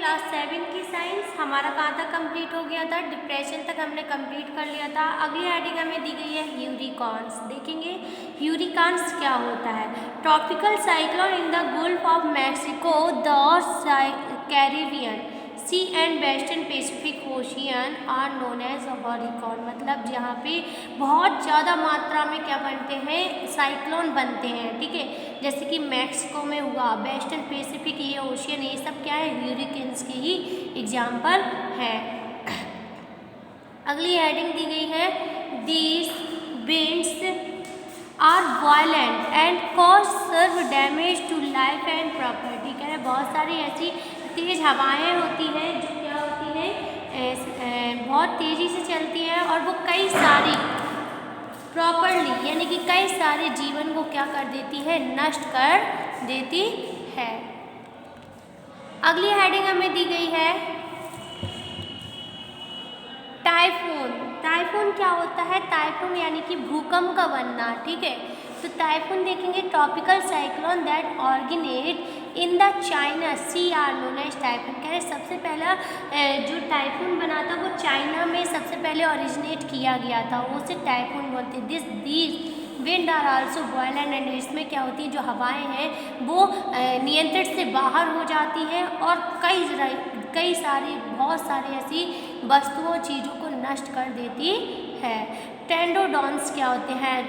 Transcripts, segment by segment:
Class 7 की science हमारा कहाँ तक कंप्लीट हो गया था, डिप्रेशन तक हमने कंप्लीट कर लिया था। अगली हेडिंग हमें दी गई है ह्यूरिकॉन्स। देखेंगे ह्यूरिकॉन्स क्या होता है। Tropical cyclone in the Gulf of Mexico, the Caribbean C and western Pacific Ocean are known as hurricane. मतलब जहाँ पे बहुत ज़्यादा मात्रा में क्या बनते हैं, साइक्लोन बनते हैं, ठीक है। जैसे कि मैक्सिको में हुआ, वेस्टर्न पैसिफिक, ये ओशियन, ये सब क्या है, ह्यूरिकेन्स के ही एग्जाम्पल है। अगली हेडिंग दी गई है these winds are violent and cause severe damage to life and property. कह रहे बहुत सारी ऐसी तेज हवाएं होती हैं जो क्या होती हैं, बहुत तेज़ी से चलती हैं और वो कई सारी प्रॉपर्ली यानी कि कई सारे जीवन को क्या कर देती है, नष्ट कर देती है। अगली हेडिंग हमें दी गई है टाइफून। टाइफून क्या होता है, टाइफून यानी कि भूकंप का बनना, ठीक है। तो टाइफून देखेंगे tropical cyclone that originate in the China sea are known as typhoon. कह रहे सबसे पहला जो टाइफून बना था वो चाइना में सबसे पहले ओरिजिनेट किया गया था, उसे टाइफून बोलते। These wind are also violent and इसमें क्या होती है, जो हवाएं हैं वो नियंत्रण से बाहर हो जाती हैं और कई सारी बहुत सारी ऐसी वस्तुओं चीज़ों को नष्ट कर देती है। टेंडोडॉन्स क्या होते हैं,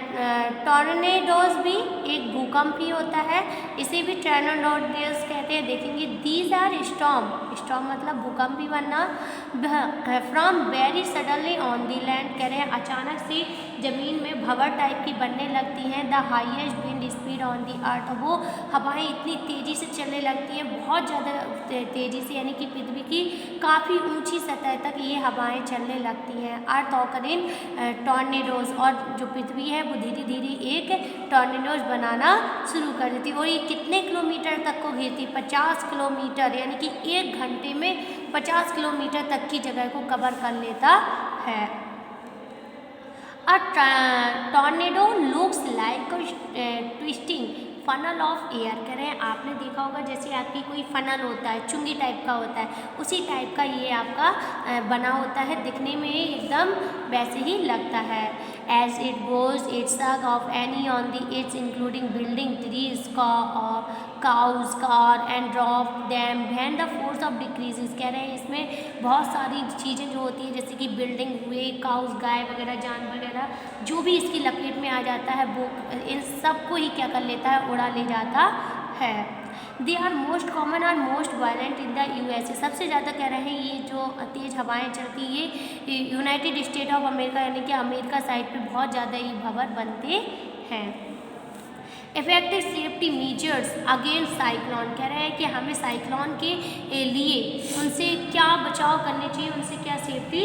टॉर्नेडोज भी एक भूकंप ही होता है, इसे भी टेंडोडॉन्स कहते हैं। देखेंगे दीज आर स्टॉर्म, स्टॉर्म मतलब भूकंप भी बनना, from very suddenly on the land. कह रहे हैं अचानक से ज़मीन में भंवर टाइप की बनने लगती हैं। The highest wind speed on the earth, वो हवाएं इतनी तेज़ी से चलने लगती हैं, बहुत ज़्यादा तेज़ी से, यानी कि पृथ्वी की काफ़ी ऊंची सतह तक ये हवाएं चलने लगती हैं। अर्थ ऑकर इन टॉर्नेडोज, और जो पृथ्वी है वो धीरे धीरे एक टॉर्नेडोज बनाना शुरू कर देती है। और ये कितने किलोमीटर तक को घेरती, 50 किलोमीटर, यानी कि 1 घंटे में 50 किलोमीटर तक की जगह को कवर कर लेता है। A tornado looks like a twisting funnel of air. कह रहे हैं आपने देखा होगा जैसे आपकी कोई फनल होता है, चुंगी टाइप का होता है, उसी टाइप का ये आपका बना होता है, दिखने में एकदम वैसे ही लगता है। As it goes it sucks off any on the its including building trees cows car and drop dam when the force of decreases. कह रहे हैं इसमें बहुत सारी चीज़ें जो होती हैं जैसे कि बिल्डिंग हुए, काउज गाय वगैरह, जानवर वगैरह, जो भी इसकी लपेट में आ जाता है वो इन सबको ही क्या कर लेता है, उड़ा ले जाता है। दे आर मोस्ट कॉमन और most violent in the USA. सबसे ज़्यादा कह रहे हैं ये जो तेज़ हवाएं चलती ये यूनाइटेड स्टेट ऑफ अमेरिका यानी कि अमेरिका साइड पे बहुत ज़्यादा ये भंवर बनते हैं। Effective safety measures against cyclone. कह रहे हैं कि हमें साइक्लोन के लिए उनसे क्या बचाव करने चाहिए, उनसे क्या सेफ्टी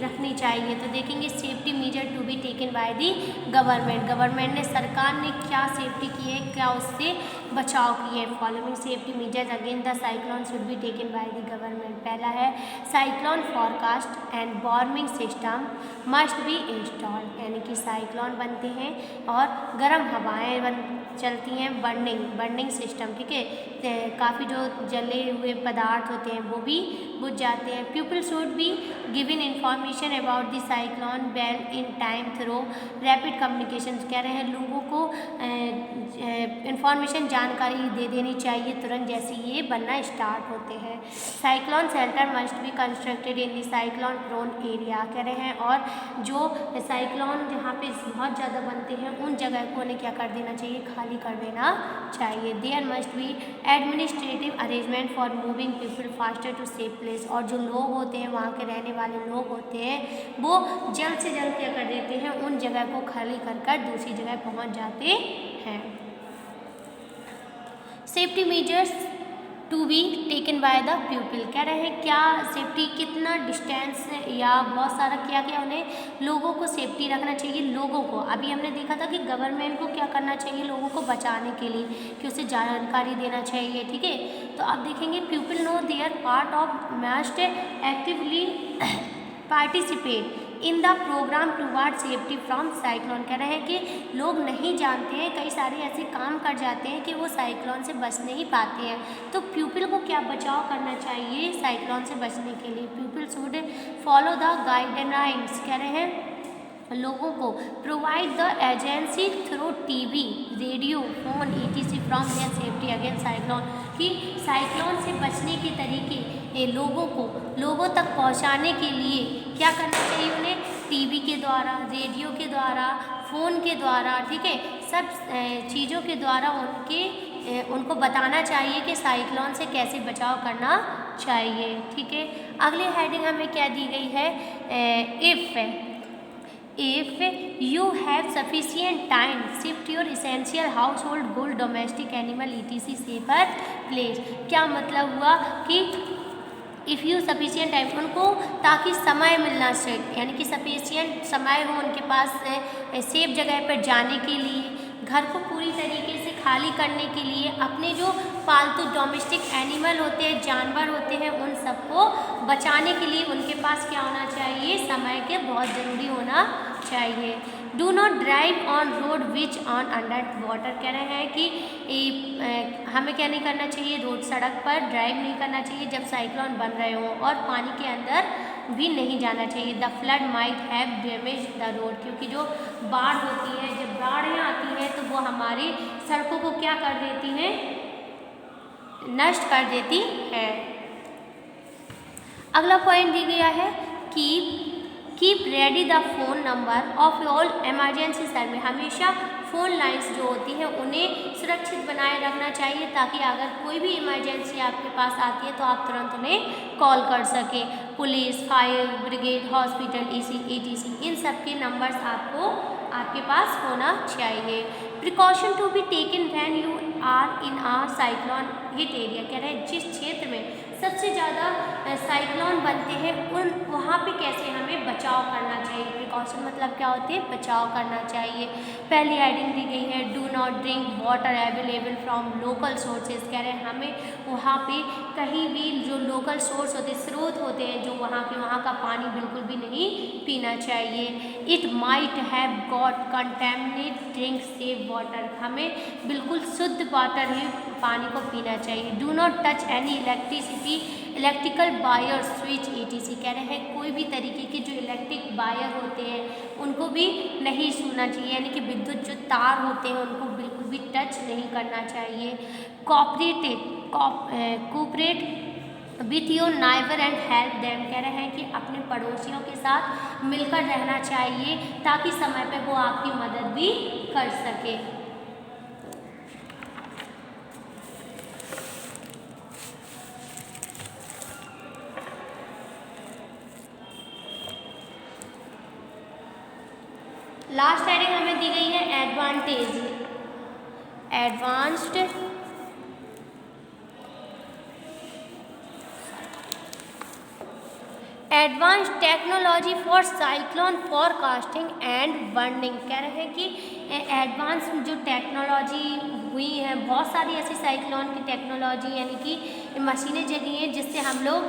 रखनी चाहिए। तो देखेंगे safety measure to be taken by the government ने, सरकार ने क्या सेफ्टी की है, क्या उससे बचाव किए हैं। Following safety measures against the cyclone should be taken by the government. पहला है cyclone forecast and warming system must be install, यानी कि साइक्लोन बनते हैं और गर्म हवाएं चलती हैं, बर्निंग सिस्टम, ठीक है। काफ़ी जो जले हुए पदार्थ होते हैं वो भी बुझ जाते हैं। People should be given information about the cyclone well in time through rapid communication. कह रहे हैं लोगों को इंफॉर्मेशन जानकारी दे देनी चाहिए तुरंत जैसे ये बनना स्टार्ट होते हैं। Cyclone shelter must be constructed in the cyclone prone area. कह रहे हैं और जो साइक्लोन जहाँ पे बहुत ज़्यादा बनते हैं उन जगह को उन्हें क्या कर देना चाहिए, खाली कर देना चाहिए। There must be administrative arrangement for moving people faster to safe place. और जो लोग होते हैं, वहाँ के रहने वाले लोग होते हैं, वो जल्द से जल्द क्या कर देते हैं, उन जगह को खाली कर दूसरी जगह पहुँच जाते हैं। Safety measures to be taken by the people. कह रहे हैं क्या सेफ्टी, कितना डिस्टेंस या बहुत सारा क्या क्या उन्हें लोगों को सेफ्टी रखना चाहिए। लोगों को अभी हमने देखा था कि गवर्नमेंट को क्या करना चाहिए, लोगों को बचाने के लिए कि उसे जानकारी देना चाहिए, ठीक है। तो अब देखेंगे people know their part of must actively participate. In the program toward safety from cyclone. कह रहे हैं कि लोग नहीं जानते हैं, कई सारे ऐसे काम कर जाते हैं कि वो साइक्लोन से बच नहीं पाते हैं। तो प्यूपिल को क्या बचाव करना चाहिए साइक्लोन से बचने के लिए? प्यूपिल शुड फॉलो द गाइडलाइंस। कह रहे हैं लोगों को provide the agency through TV, radio, phone etc from their safety against cyclone. कि साइक्लोन से बचने के तरीके लोगों तक पहुंचाने के लिए क्या करना चाहिए उन्हें? टीवी के द्वारा, रेडियो के द्वारा, फ़ोन के द्वारा, ठीक है, सब चीज़ों के द्वारा उनको बताना चाहिए कि साइक्लोन से कैसे बचाव करना चाहिए। ठीक है, अगली हेडिंग हमें क्या दी गई है? If you have sufficient time, shift your essential household goods, domestic animal etc safer place। क्या मतलब हुआ कि इफ़ यू सफिशियंट टाइम, उनको ताकि समय मिलना चाहिए, यानी कि सफिशियंट समय हो उनके पास सेफ जगह पर जाने के लिए, घर को पूरी तरीके से खाली करने के लिए, अपने जो पालतू डोमेस्टिक एनिमल होते हैं, जानवर होते हैं, उन सबको बचाने के लिए उनके पास क्या होना चाहिए? समय के बहुत ज़रूरी होना चाहिए। Do not drive on road which on under water. कह रहे हैं कि हमें क्या नहीं करना चाहिए? रोड, सड़क पर ड्राइव नहीं करना चाहिए जब साइक्लोन बन रहे हों, और पानी के अंदर भी नहीं जाना चाहिए। The flood might have damage the road. क्योंकि जो बाढ़ होती है, जब बाढ़ें आती हैं तो वो हमारी सड़कों को क्या कर देती हैं? नष्ट कर देती है। अगला पॉइंट दिया गया है keep ready the phone number of all emergency service. हमेशा फ़ोन लाइंस जो होती हैं उन्हें सुरक्षित बनाए रखना चाहिए, ताकि अगर कोई भी इमरजेंसी आपके पास आती है तो आप तुरंत उन्हें कॉल कर सकें। Police, fire brigade, hospital etc इन सब के नंबर्स आपके पास होना चाहिए। Precaution to be taken when you are in a cyclone hit area. कह रहे हैं जिस क्षेत्र में सबसे ज़्यादा साइक्लोन बनते हैं वहाँ पे कैसे हमें बचाव करना चाहिए। प्रिकॉशन मतलब क्या होती है? बचाव करना चाहिए। पहली हेडिंग दी गई है do not drink water available from local sources. कह रहे हैं हमें वहाँ पे कहीं भी जो लोकल सोर्स होते, स्रोत होते हैं जो वहाँ का पानी बिल्कुल भी नहीं पीना चाहिए। It might have got contaminate drink safe water. हमें बिल्कुल शुद्ध वाटर ही पानी को पीना चाहिए। Do not touch any electrical wire switch etc। कह रहे हैं कोई भी तरीके के जो इलेक्ट्रिक वायर होते हैं उनको भी नहीं छूना चाहिए, यानी कि विद्युत जो तार होते हैं उनको बिल्कुल भी टच नहीं करना चाहिए। Cooperate with your neighbour and help them. कह रहे हैं कि अपने पड़ोसियों के साथ मिलकर रहना चाहिए ताकि समय पे वो आपकी मदद भी कर सके। लास्ट हेडिंग हमें दी गई है advance technology for cyclone forecasting and warning. कह रहे हैं कि एडवांस जो टेक्नोलॉजी हुई है, बहुत सारी ऐसी साइक्लोन की टेक्नोलॉजी यानी कि मशीनें जगी हैं जिससे हम लोग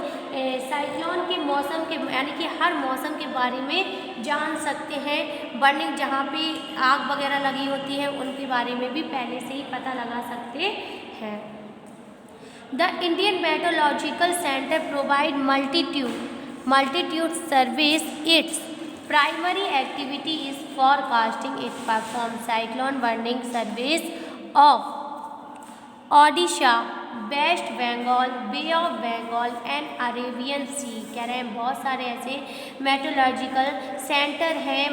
साइक्लोन के मौसम के यानी कि हर मौसम के बारे में जान सकते हैं। वार्निंग जहाँ पे आग वगैरह लगी होती है उनके बारे में भी पहले से ही पता लगा सकते हैं। The Indian meteorological center provide multitude service. Its primary activity is forecasting. It performs cyclone warning service of Odisha, West Bengal, Bay of Bengal and Arabian Sea. कह रहे हैं बहुत सारे ऐसे मेट्रोलॉजिकल सेंटर हैं,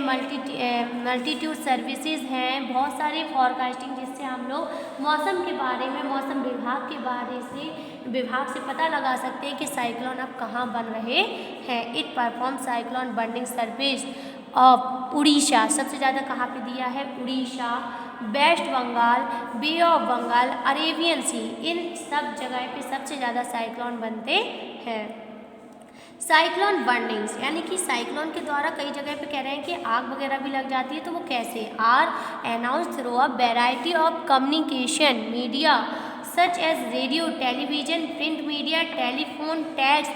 मल्टीट्यूड सर्विसेज हैं, बहुत सारे फॉरकास्टिंग जिससे हम लोग मौसम के बारे में, मौसम विभाग से पता लगा सकते हैं कि साइक्लोन अब कहाँ बन रहे हैं। It perform cyclone warning service of Orissa. सबसे ज़्यादा कहाँ पे दिया है? Orissa, West Bengal, Bay of Bengal, Arabian Sea, इन सब जगह पे सबसे ज़्यादा साइक्लोन बनते हैं। साइक्लोन वार्निंग्स यानी कि साइक्लोन के द्वारा कई जगह पे कह रहे हैं कि आग वगैरह भी लग जाती है, तो वो कैसे? Are announce through a variety of communication media such as radio, television, print media, telephone, text,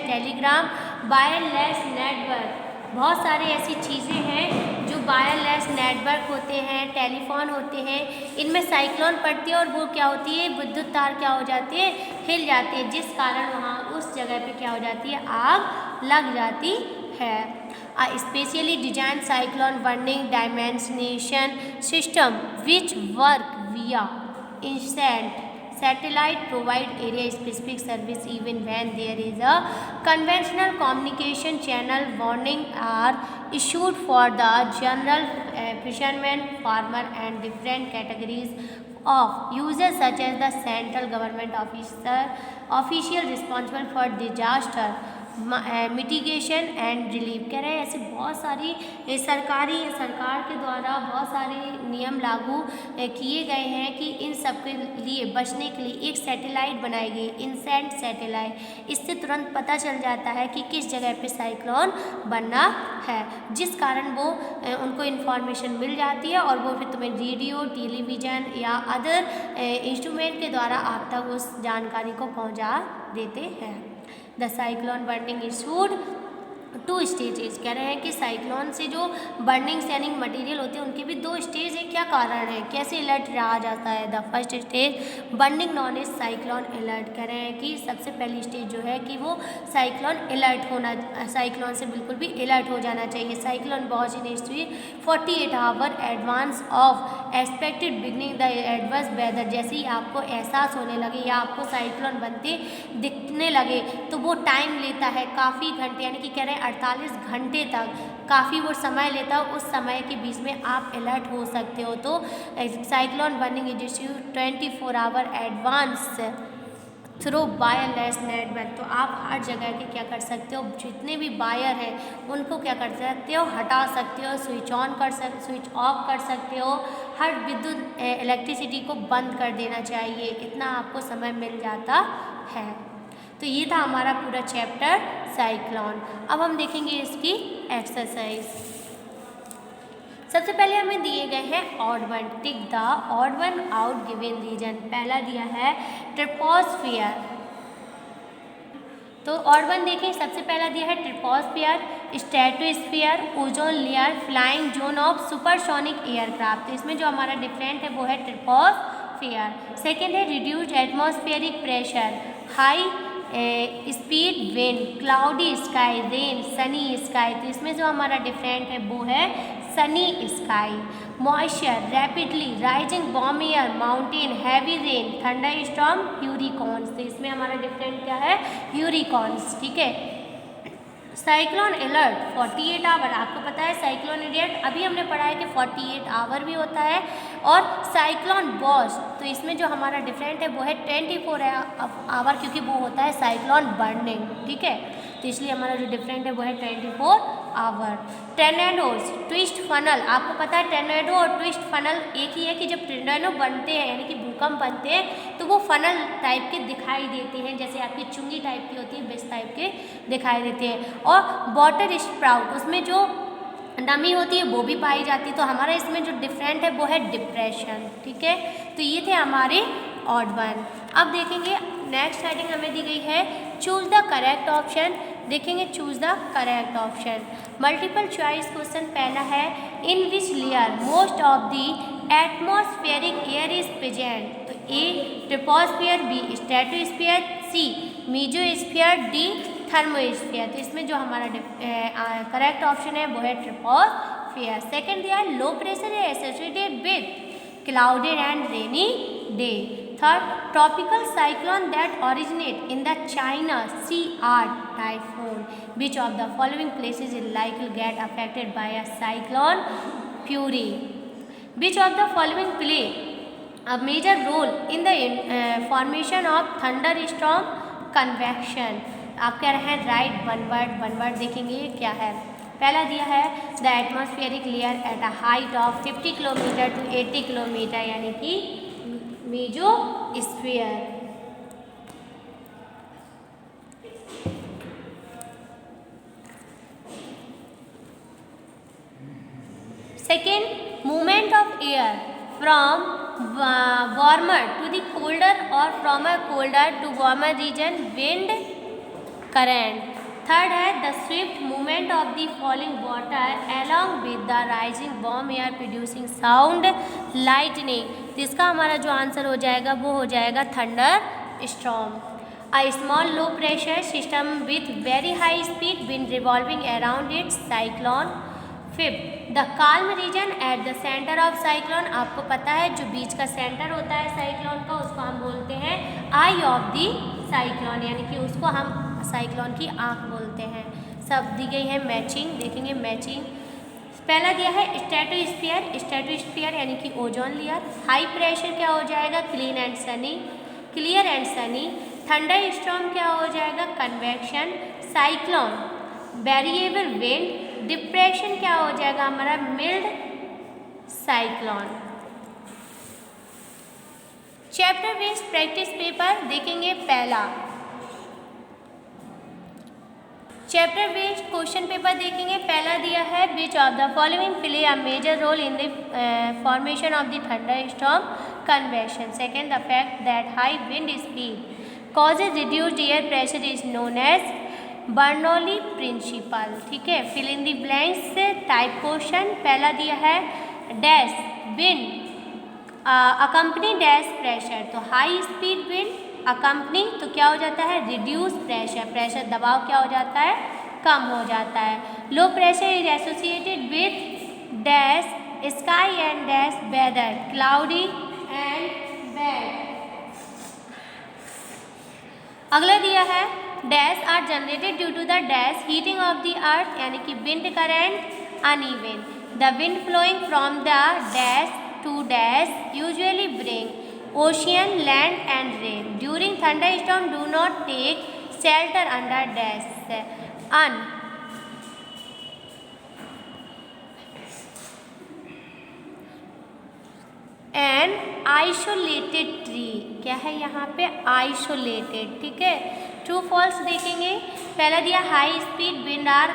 telegram, wireless network. बहुत सारे ऐसी चीज़ें हैं जो वायरलेस नेटवर्क होते हैं, टेलीफोन होते हैं, इनमें साइक्लोन पड़ती है और वो क्या होती है, विद्युत तार क्या हो जाती है, हिल जाती है, जिस कारण वहाँ उस जगह पे क्या हो जाती है, आग लग जाती है। Specially design cyclone warning dissemination system which work via INSAT satellite provide area specific service even when there is a conventional communication channel. Warning are issued for the general fishermen, farmer and different categories of users such as the central government official responsible for disaster mitigation and relief. कह रहे हैं ऐसे बहुत सारी सरकार के द्वारा बहुत सारे नियम लागू किए गए हैं कि इन सब के लिए बचने के लिए एक सैटेलाइट बनाई गई, इनसेंट सैटेलाइट। इससे तुरंत पता चल जाता है कि किस जगह पे साइक्लोन बनना है, जिस कारण वो उनको इन्फॉर्मेशन मिल जाती है और वो फिर तुम्हें रेडियो, टेलीविज़न या अदर इंस्ट्रूमेंट के द्वारा आप तक उस जानकारी को पहुंचा देते हैं। The cyclone burning issued 2 stages. कह रहे हैं कि साइक्लोन से जो बर्निंग सैनिंग मटेरियल होते हैं उनके भी 2 स्टेज है। क्या कारण है, कैसे अलर्ट रहा जाता है? The first stage burning non is cyclone alert. कह रहे हैं कि सबसे पहली स्टेज जो है कि वो साइक्लोन अलर्ट होना, साइक्लोन से बिल्कुल भी अलर्ट हो जाना चाहिए। Cyclone watch in history 48 hour advance of expected beginning the adverse weather. जैसे ही आपको एहसास होने लगे या आपको साइक्लोन बनते दिखने लगे तो वो टाइम लेता है काफ़ी घंटे, यानी कि कह रहे हैं 48 घंटे तक काफ़ी वो समय लेता है। उस समय के बीच में आप अलर्ट हो सकते हो। तो cyclone warning is issue 24 hour advance through wireless network. तो आप हर जगह के क्या कर सकते हो, जितने भी वायर हैं उनको क्या कर सकते हो, हटा सकते हो, स्विच ऑफ कर सकते हो, हर विद्युत इलेक्ट्रिसिटी को बंद कर देना चाहिए। इतना आपको समय मिल जाता है। तो ये था हमारा पूरा चैप्टर साइक्लोन। अब हम देखेंगे इसकी एक्सरसाइज। सबसे पहले हमें दिए गए हैं odd one, tick the odd one out given reason. पहला दिया है ट्रोपोस्फियर, तो ऑड वन देखें, सबसे पहला दिया है troposphere, stratosphere, ozone layer, flying zone of supersonic aircraft. तो इसमें जो हमारा डिफरेंट है वो है ट्रोपोस्फियर। सेकेंड है reduced atmospheric pressure, high speed wind, cloudy sky, rain, sunny sky. तो इसमें जो हमारा डिफरेंट है वो है sunny sky. Moisture, rapidly rising warm air, mountain, heavy rain, thunder storm, hurricanes. तो इसमें हमारा डिफरेंट क्या है, ह्यूरिकॉन्स। ठीक है। साइक्लोन अलर्ट 48 आवर, आपको पता है साइक्लोन अलर्ट अभी हमने पढ़ा है कि 48 आवर भी होता है। और साइक्लोन वॉच, तो इसमें जो हमारा डिफरेंट है वो है 24 आवर, क्योंकि वो होता है साइक्लोन बर्निंग। ठीक है, तो इसलिए हमारा जो डिफरेंट है वो है 24 आवर। टर्नेडोज, ट्विस्ट फनल, आपको पता है टर्नेडो और ट्विस्ट फनल एक ही है कि जब टर्नेडो बनते हैं यानी कि भूकंप बनते हैं तो वो फनल टाइप के दिखाई देते हैं, जैसे आपकी चुंगी टाइप की होती है वैसे टाइप के दिखाई देते हैं। और वाटर स्प्राउट, उसमें जो नमी होती है वो भी पाई जाती है। तो हमारा इसमें जो डिफरेंट है वो है डिप्रेशन। ठीक है, तो ये थे हमारे ऑड वन। अब देखेंगे नेक्स्ट हेडिंग हमें दी गई है चूज द करेक्ट ऑप्शन। देखेंगे choose the correct option. Multiple choice question पहला है in which layer most of the atmospheric air is present. तो A troposphere, B stratosphere, C mesosphere, D thermosphere. तो इसमें जो हमारा करेक्ट ऑप्शन है वो है ट्रोपोस्फियर। सेकेंड दिया लो प्रेशर है associated with clouded and rainy day. Third tropical cyclone that originate in the China sea are typhoon. Which of the following places is likely get affected by a cyclone fury. Which of the following play a major role in the formation of thunder storm convection. आप कह रहे हैं right one word देखेंगे क्या है। पहला दिया है the atmospheric layer at a height of 50 kilometre to 80 kilometre, यानी कि mesosphere. Second movement of air from warmer to the colder और from a colder to warmer region, wind current. Third है the swift movement of the falling water along with the rising warm air producing sound lightning. तो इसका हमारा जो answer हो जाएगा वो हो जाएगा thunder storm. A small low pressure system with very high speed wind revolving around its cyclone. Fifth, the calm region at the center of cyclone. आपको पता है जो बीच का सेंटर होता है साइक्लोन का उसको हम बोलते हैं आई ऑफ दी साइक्लोन, यानी कि उसको हम साइक्लोन की आँख बोलते हैं। सब दी गई है मैचिंग, देखेंगे मैचिंग। पहला दिया है स्ट्रेटोस्फीयर, स्ट्रेटोस्फीयर यानी कि ओजोन लेयर। हाई प्रेशर क्या हो जाएगा clean and sunny, clear and sunny. Thunder storm क्या हो जाएगा convection. Cyclone variable wind. Depression क्या हो जाएगा हमारा mild cyclone. Chapter based practice paper देखेंगे। पहला चैप्टर बेस्ड क्वेश्चन पेपर देखेंगे। पहला दिया है which of the following play a major role in the formation of the thunder storm convection. Second the fact that high wind speed causes reduced air pressure is known as Bernoulli principle. ठीक है, fill in the blanks से type question. पहला दिया है dash wind accompany dash pressure, तो high speed wind accompany तो क्या हो जाता है रिड्यूस प्रेशर, प्रेशर दबाव क्या हो जाता है कम हो जाता है। Low pressure is associated with dash sky and dash weather cloudy and wet. अगला दिया है dash are generated due to the dash heating of the earth, यानी कि wind current uneven. The wind flowing from the dash to dash usually bring ocean land and rain. During thunder storm do not take shelter under dash an. An isolated tree, क्या है यहाँ पे isolated. ठीक है, true false देखेंगे। पहला दिया high speed wind are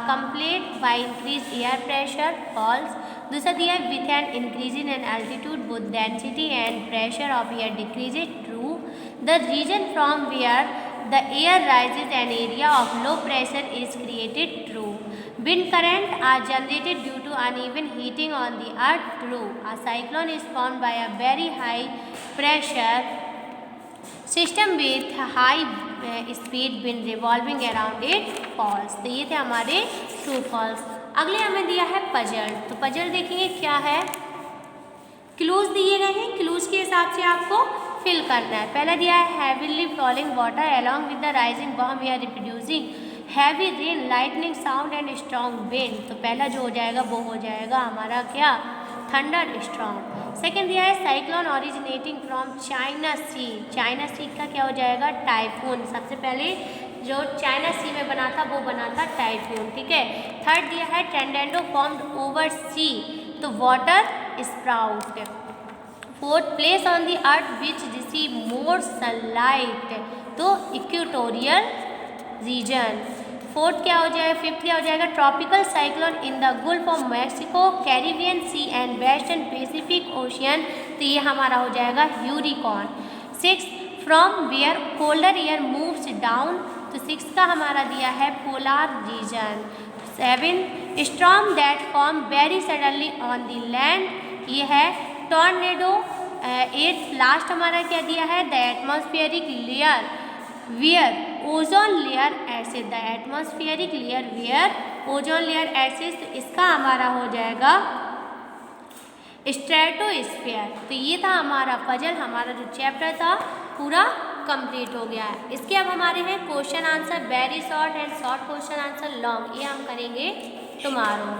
complete by increase air pressure, false. दूसरा दिया with an increase in altitude both density and pressure of air decreases, true. The region from where the air rises an area of low pressure is created, true. Wind current are generated due to uneven heating on the earth, true. A cyclone is formed by a very high pressure system with high speed wind revolving around it, false. तो ये थे हमारे true false। अगले हमें दिया है puzzle, तो puzzle देखेंगे क्या है। क्लूज दिए गए हैं, क्लूज के हिसाब से आपको फिल करना है। पहला दिया है heavily falling water along with the rising warm air reproducing heavy rain lightning sound and strong wind. तो पहला जो हो जाएगा वो हो जाएगा हमारा क्या थंडर स्ट्रॉन्ग। सेकेंड दिया है cyclone originating from China sea, China sea का क्या हो जाएगा टाइफून। सबसे पहले जो चाइना सी में बना था वो बना था टाइफून। ठीक है, थर्ड दिया है टर्नेडो फॉर्म्ड ओवर सी, तो water sprout. Fourth place on the earth which receive more sunlight, तो इक्वेटोरियल रीजन। फोर्थ क्या हो जाएगा, फिफ्थ क्या हो जाएगा tropical cyclone in the Gulf of Mexico, Caribbean C and western Pacific ocean, तो ये हमारा हो जाएगा hurricane. Six from where colder air moves down, तो सिक्स का हमारा दिया है polar region. Seven storm that form very suddenly on the land, ये है टॉर्नेडो। एट लास्ट हमारा क्या दिया है the atmospheric layer wear ozone layer acid, the atmospheric layer wear ozone layer acid, तो इसका हमारा हो जाएगा स्ट्रेटोस्फीयर। तो ये था हमारा पजल, हमारा जो चैप्टर था पूरा कंप्लीट हो गया है। इसके अब हमारे हैं question answer very short and short question answer long, ये हम करेंगे टुमारो।